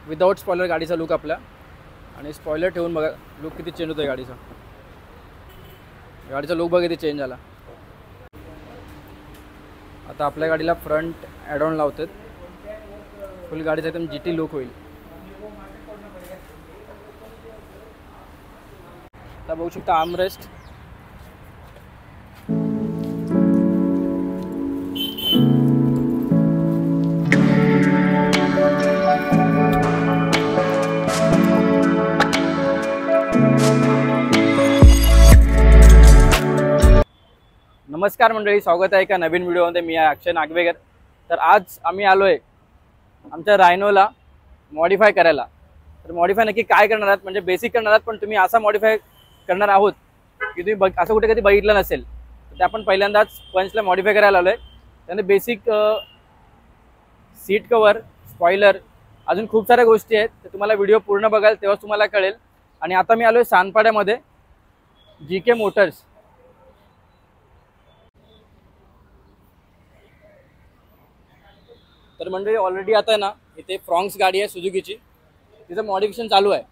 Without spoiler गाडीचा look आपला, आणि स्पॉयलर ठेवून बघा लुक किती चेंज होतोय गाडीचा. गाडीचा लुक बघा किती चेंज झाला. आता आपल्या गाडीला फ्रंट ॲड ऑन लावतात. फुल गाडीचा एकदम GT लुक होईल. आता बघू शकता आर्मरेस्ट. नमस्कार मंडळी, स्वागत आहे एका नवीन व्हिडिओमध्ये. मी आहे अक्षय नागवेकर. तर आज आम्ही आलो आहे आमच्या रायनोला मॉडिफाय करायला. तर मॉडिफाय नक्की काय करणार आहात, म्हणजे बेसिक करणार आहात, पण तुम्ही असा मॉडिफाय करणार आहोत की तुम्ही असं कुठे कधी बघितलं नसेल. तर ते आपण पहिल्यांदाच पंचला मॉडिफाय करायला आलो आहे. त्याने बेसिक सीट कवर, स्पॉयलर, अजून खूप साऱ्या गोष्टी आहेत. तर तुम्हाला व्हिडिओ पूर्ण बघाल तेव्हाच तुम्हाला कळेल. आणि आता मी आलो आहे सानपाड्यामध्ये GK मोटर्स. तर मंडळी ऑलरेडी आता आहे ना इथे फ्रॉन्क्स गाडी आहे सुझुकीची, तिचं मॉडिफिकेशन चालू आहे.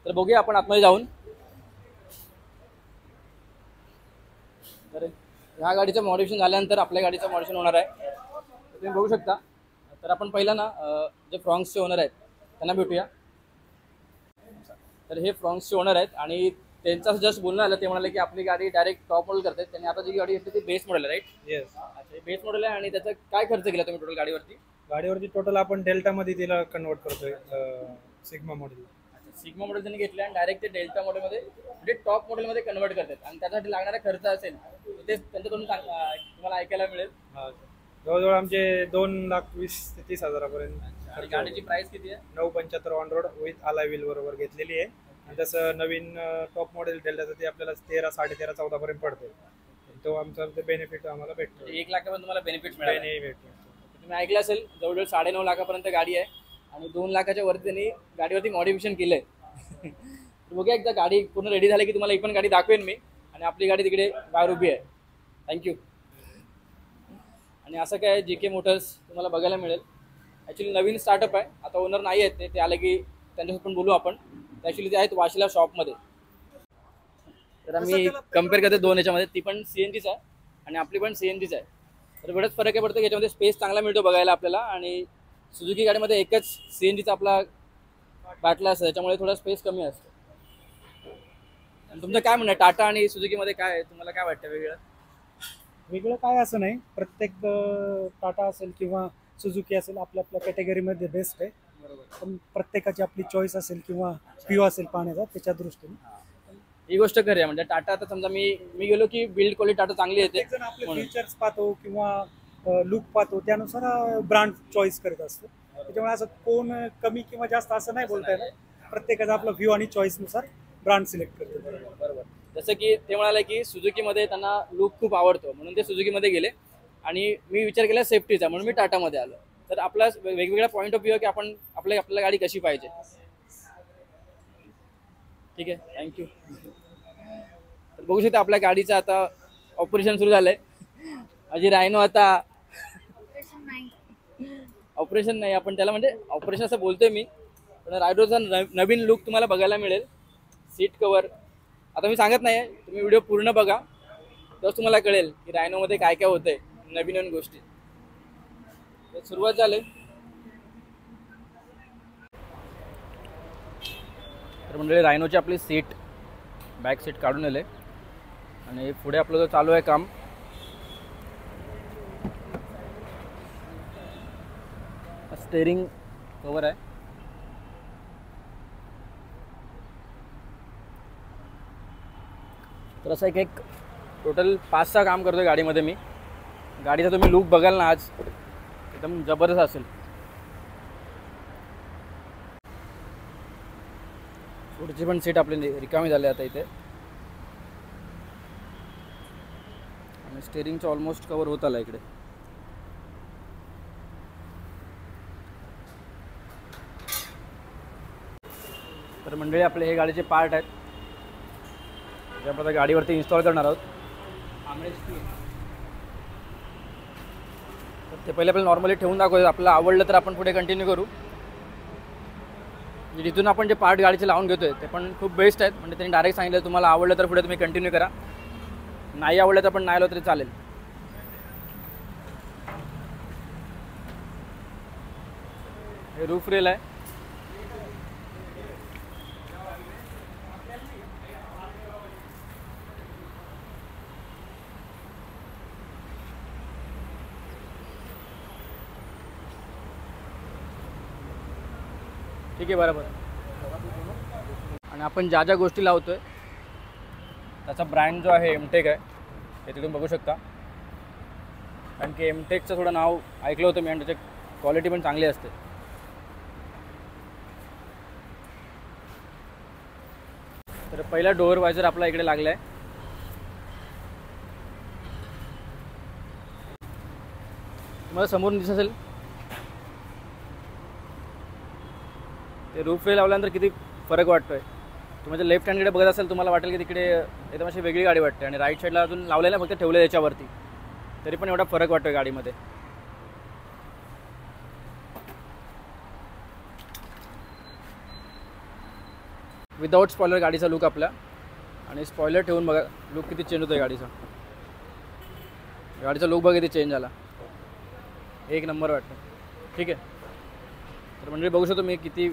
तर बघूया आपण आतमध्ये जाऊन. तर ह्या गाडीचं मॉडिफिकेशन झाल्यानंतर आपल्या गाडीचं मॉडिफिकेशन होणार आहे. तर तुम्ही बघू शकता. तर आपण पहिला ना जे फ्रॉन्क्सचे ओनर आहेत त्यांना भेटूया. तर हे फ्रॉन्क्सचे ओनर आहेत आणि त्यांचं जस्ट बोलणं आलं. ते म्हणाले की आपली गाडी डायरेक्ट टॉप मॉडेल करतात. त्यांनी आता जी गाडी घेतली ती बेस मॉडेल आहे, राईट? येस. अच्छा, बेस मॉडेल आहे. आणि त्याचा काय खर्च केला तुम्ही टोटल गाडीवरती? गाडीवरती टोटल आपण डेल्टामध्ये तिला कन्वर्ट करतोय, सिग्मा मॉडेल. सिग्मा मॉडेल त्यांनी घेतले आणि डायरेक्ट ते डेल्टा मॉडेलमध्ये म्हणजे टॉप मॉडेलमध्ये कन्वर्ट करतात. आणि त्यासाठी लागणारा खर्च असेल ते त्यांच्याकडून तुम्हाला ऐकायला मिळेल. जवळजवळ आमचे 2,20,000 ते 30,000पर्यंत. आणि गाडीची प्राइस किती आहे? 975 on road with ally wheel बरोबर घेतलेली आहे. आणि तसं नवीन टॉप मॉडेल डेल्टाचं ते आपल्याला 13, 13.5, 14पर्यंत पडते. तो आमचा बेनिफिट आम्हाला भेटतो. 1 लाखापर्यंत तुम्हाला बेनिफिट मिळेल. तुम्ही ऐकलं असेल जवळजवळ 9.5 लाखापर्यंत गाडी आहे आणि 2 लाखाच्या वरती त्यांनी गाडीवरती मॉडिफिकेशन केलंय. तर बघूया एकदा गाडी पूर्ण रेडी झाली की तुम्हाला ही पण गाडी दाखवेन मी. आणि आपली गाडी तिकडे बाहेर उभी आहे. थँक्यू. आणि असं काय GK मोटर्स तुम्हाला बघायला मिळेल. ॲक्च्युली नवीन स्टार्टअप आहे. आता ओनर नाही आहेत ते आले की त्यांच्यासोबत पण बोलू आपण. ॲक्च्युली ते आहेत वाशीला शॉपमध्ये. तर आम्ही कम्पेअर करते दोन याच्यामध्ये. ती पण CNGच आहे आणि आपली पण CNGच आहे. तर बरंच फरक आहे पडतो. याच्यामध्ये स्पेस चांगला मिळतो बघायला आपल्याला. आणि सुझुकी गाडीमध्ये एकच CNGचा आपला बाटला असतो, त्याच्यामुळे थोडा स्पेस कमी असतो. आणि तुमचं काय म्हणणं टाटा आणि सुझुकीमध्ये काय आहे, तुम्हाला काय वाटतं वेगळं काय असं नाही. प्रत्येक टाटा असेल किंवा सुझुकी असेल आपल्या आपल्या कॅटेगरीमध्ये बेस्ट आहे. बरोबर. पण प्रत्येकाची आपली चॉईस असेल किंवा व्ह्यू असेल पाहण्याचा, त्याच्या दृष्टीने ही गोष्ट खरी आहे. म्हणजे टाटा आता समजा मी गेलो की बिल्ड क्वालिटी टाटा चांगली येते. आपले फीचर्स पाहतो किंवा लुक पाहतो, त्यानुसार ब्रँड चॉईस करत असतो. त्याच्यामुळे असं कोण कमी किंवा जास्त असं नाही बोलता येणार. प्रत्येकाचा आपला व्ह्यू आणि चॉईसनुसार ब्रँड सिलेक्ट करतो. बरोबर. जसं की ते म्हणाले की सुझुकीमध्ये त्यांना लुक खूप आवडतो म्हणून ते सुझुकीमध्ये गेले. आणि मी विचार केला सेफ्टीचा म्हणून मी टाटामध्ये आलो. तर आपला वेगवेगळा पॉईंट ऑफ व्ह्यू की आपण आपल्याला गाडी कशी पाहिजे. ठीक आहे, थँक्यू. तर बघू शकता आपल्या गाडीचं आता ऑपरेशन सुरू झालंय. माझी रायनो आता ऑपरेशन नाही, आपण त्याला म्हणजे ऑपरेशन असं बोलतोय मी, पण रायनोचा नवीन लुक तुम्हाला बघायला मिळेल. सीट कवर आता मी सांगत नाही, तुम्ही व्हिडिओ पूर्ण बघा तेव्हाच तुम्हाला कळेल की रायनोमध्ये काय काय होतंय नवीन नवीन गोष्टी. तर सुरुवात झाली. तर म्हणजे रायनोची आपली सीट, बॅक सीट काढून आले आणि पुढे आपलं जो चालू आहे काम. स्टेअरिंग कवर आहे. तर असं एक टोटल 5-6 काम करतोय गाडीमध्ये मी. गाडीचा तुम्ही लुक बघाल ना आज एकदम जबरदस्त असेल. पुढची पण सीट आपली रिकामी झाली आता इथे. आणि स्टेअरिंगचं ऑलमोस्ट कवर होत आला इकडे. तर मंडळी आपले हे गाडीचे पार्ट आहेत जे आपण गाडीवरती इन्स्टॉल करणार आहोत. तर ते पहिले आपल्याला नॉर्मली ठेवून दाखवूया. आपल्याला आवडलं तर आपण पुढे कंटिन्यू करू. म्हणजे जिथून आपण जे पार्ट गाडीचे लावून घेतोय ते पण खूप बेस्ट आहेत. म्हणजे त्यांनी डायरेक्ट सांगितलं तुम्हाला आवडलं तर पुढे तुम्ही कंटिन्यू करा, नाही आवडलं तर पण नाही आलं तरी चालेल. हे रूफ रेल आहे. ठीक आहे बरोबर. आणि आपण ज्या ज्या गोष्टी लावतोय त्याचा ब्रँड जो आहे एमटेक आहे, हे तुम्ही बघू शकता. कारण की एमटेकचं थोडं नाव ऐकलं होतं मी आणि त्याची क्वालिटी पण चांगली असते. तर पहिला डोअर वायझर आपला इकडे लागला आहे. तुम्हाला समोरून दिसत असेल ते रूफ रेल लावल्यानंतर किती फरक वाटतोय. तुम्ही जर लेफ्ट हँडकडे बघत असेल तुम्हाला वाटेल की तिकडे एकदम अशी वेगळी गाडी वाटते, आणि राईट साईडला अजून लावलेलं फक्त ठेवलं याच्यावरती, तरी पण एवढा फरक वाटतोय गाडीमध्ये. विदाउट स्पॉयलर गाडीचा लुक आपला, आणि स्पॉयलर ठेवून बघा लुक किती चेंज होतोय गाडीचा. गाडीचा लुक बघा किती चेंज झाला, एक नंबर वाटतं. ठीक आहे, तर म्हणजे बघू शकतो मी किती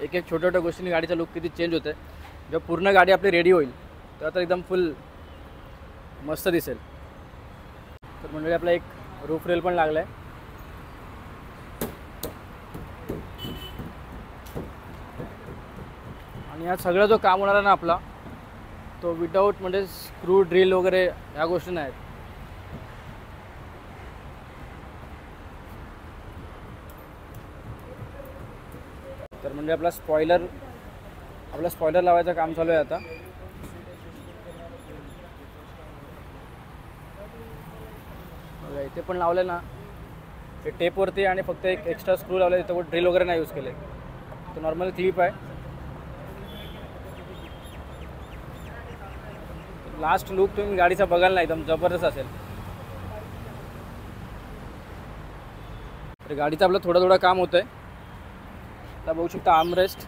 एक एक छोट्या छोट्या गोष्टींनी गाडीचा लुक किती चेंज होतं. जेव्हा पूर्ण गाडी आपली रेडी होईल तेव्हा तर एकदम फुल मस्त दिसेल. तर म्हणजे आपला एक रूफ रेल पण लागला आहे. आणि हा सगळा जो काम होणार आहे ना आपला, तो विदाऊट म्हणजे स्क्रू ड्रिल वगैरे ह्या गोष्टी नाहीत. तर म्हणजे आपला स्पॉयलर लावायचं काम चालू आहे आता. इथे पण लावलं ना ते टेपवरती, आणि फक्त एक एक्स्ट्रा स्क्रू लावला, तिथं ड्रिल वगैरे नाही यूज केले. तो नॉर्मल क्लिप आहे. लास्ट लुक तुम्ही गाडीचा बघाल ना, एकदम जबरदस्त असेल. तर गाडीचं आपलं थोडं थोडं काम होतं आहे. आता बघू शकता आर्मरेस्ट,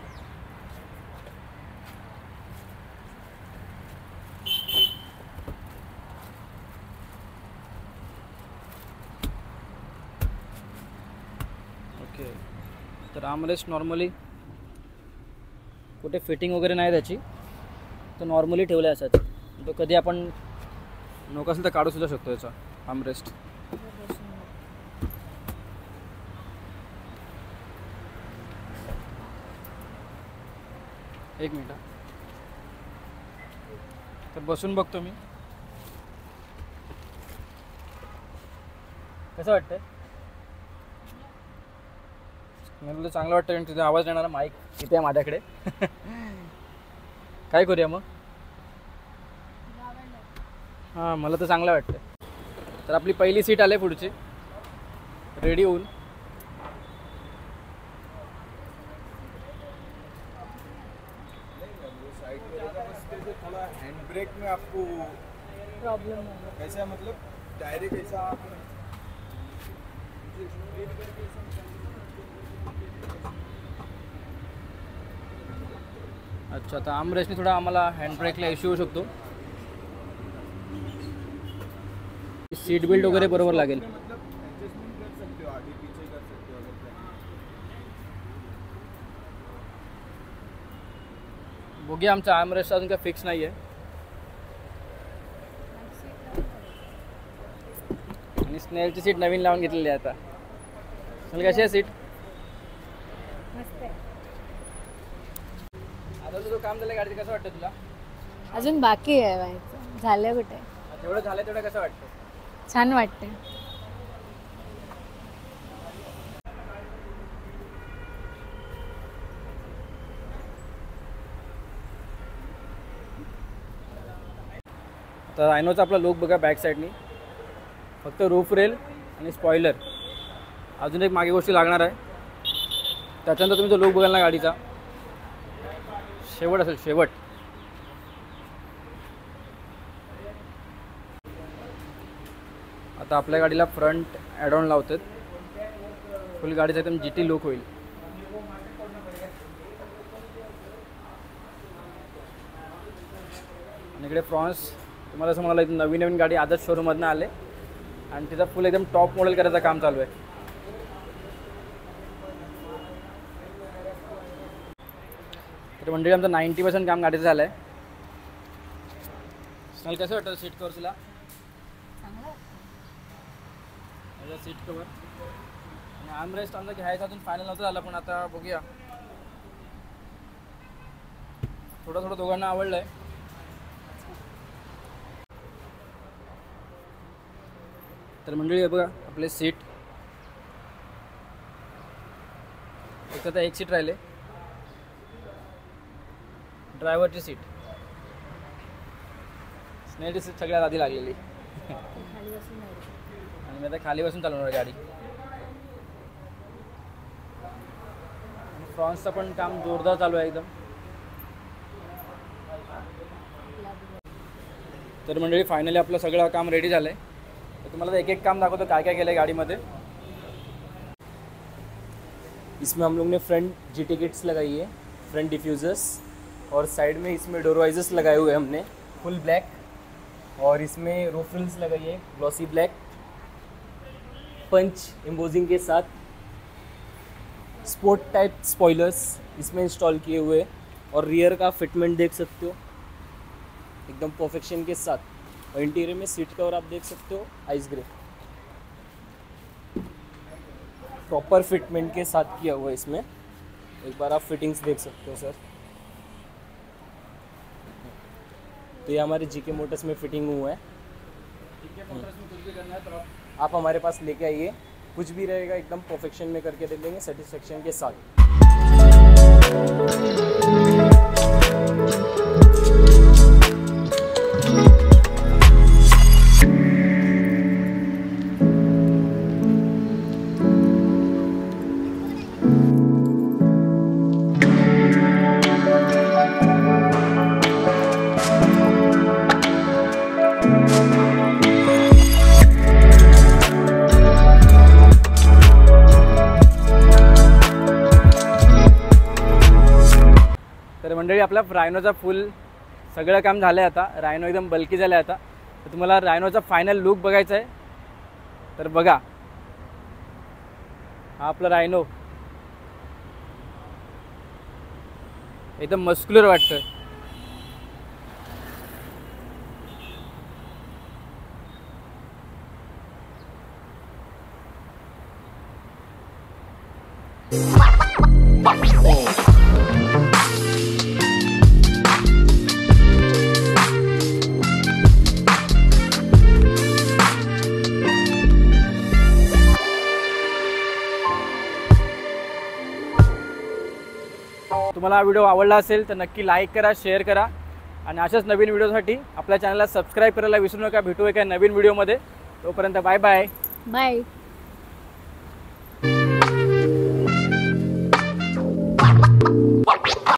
ओके. तर आर्मरेस्ट नॉर्मली कुठे फिटिंग वगैरे नाही त्याची, तर नॉर्मली ठेवलं आहे असंच. तो कधी आपण नको असेल तर काढू सुद्धा शकतो याचा आर्मरेस्ट. एक मिनिट, तर बसून बघतो मी कसं वाटतंय. मला चांगलं वाटतं, आणि तिथे आवाज येणारा माईक इथे आहे माझ्याकडे. काय करूया मग. हां, मला तर चांगलं वाटतं. तर आपली पहिली सीट आली पुढची रेडी होऊन. हैंड ब्रेक में आपको प्रॉब्लम है कैसा, मतलब डायरेक्ट ऐसा अच्छा. तर आर्मरेस्टने थोडा आम्हाला हँड ब्रेकला इश्यू होऊ शकतो. सीट बेल्ट वगैरे बरोबर लागेल. मतलब एडजस्टमेंट कर सकते हो, आगे पीछे कर सकते हो अगर बघूया. आमचा आर्मरेस्ट अजून काय फिक्स नाही आहे. आणि स्नेलची सीट नवीन लावून घेतलेली आहे आता. स्नेल कशी आहे सीट. आता तुझं काम झालं गाडीचं, कसं वाटतं तुला. अजून बाकी आहे व्हायचं, झालं कुठे. जेवढं झालं तेवढं कसं वाटतं. छान वाटते. तर रायनोचा आपला लुक बघा बॅक साईडनी, फक्त रूफ रेल आणि स्पॉयलर, अजून एक मागे गोष्टी लागणार आहे. त्याच्यानंतर तुम्ही जो लुक बघाल ना गाडीचा, शेवट असेल शेवट. आता आपल्या गाडीला फ्रंट ॲड ऑन लावतात. फुल गाडीचा एकदम GT लुक होईल. आणि इकडे फ्रॉन्स तुम्हाला असं म्हणाला इथून नवीन नवीन गाडी आजच शोरूममधनं आले आणि तिचा फुल एकदम टॉप मॉडेल करायचं काम चालू आहे. तर मंडळी आमचं 90% काम गाडीचं झालं आहे. स्मेल कसं वाटतं सीट कवर तुला? सीट कवर आणि आर्मरेस्ट आमचा घ्यायचा अजून फायनल नव्हतं झालं, पण आता बघूया. थोडं दोघांना आवडलं आहे. तर मंडळी हे बघा आपले सीट फक्त आता एक सीट राहिले, ड्रायव्हरची सीट. स्नेहची सीट सगळ्यात आधी लागलेली आणि मी आता खाली बसून चालवणार गाडी. फ्रॉन्सचं पण काम जोरदार चालू आहे एकदम. तर मंडळी फायनली आपलं सगळं काम रेडी झालं आहे. तर तुम्हाला एक एक काम दाखवतो काय काय केलं आहे गाडीमध्ये. इसमें हम लोग ने फ्रंट GT किट्स लगाई है, फ्रंट डिफ्यूज़र्स, और साइड में इसमें डोर वाइजर्स लगाए हुए हमने फुल ब्लैक, और इसमें रूफ रिल्स लगाई है ग्लॉसी ब्लैक, पंच एम्बोजिंग के साथ, स्पोर्ट टाइप स्पॉयलर्स इसमें इंस्टॉल किए हुए, और रियर का फिटमेंट देख सकते हो एकदम परफेक्शन के साथ. और इंटीरियर में सीट कवर आप देख सकते हो आइस ग्रे, प्रॉपर फिटमेंट के साथ किया हुआ है इसमें. एक बार आप फिटिंग्स देख सकते हो सर. तो ये हमारे GK मोटर्स में फिटिंग हुआ है. कुछ भी करना है तो आप हमारे पास लेके आइए, कुछ भी रहेगा एकदम परफेक्शन में करके दे देंगे सेटिस्फेक्शन के साथ. तर मंडळी आपला रायनोचा फुल सगळं काम झालं आहे. आता रायनो एकदम बल्की झालं आहे. आता तर तुम्हाला रायनोचा फायनल लुक बघायचा आहे तर बघा. हा आपला रायनो एकदम मस्क्युलर वाटतोय. तुम्हाला हा व्हिडिओ आवडला असेल तर नक्की लाईक करा, शेअर करा आणि अशाच नवीन व्हिडिओसाठी आपल्या चॅनलला सबस्क्राईब करायला विसरू नका. भेटू एका नवीन व्हिडिओमध्ये. तोपर्यंत बाय बाय. बाय.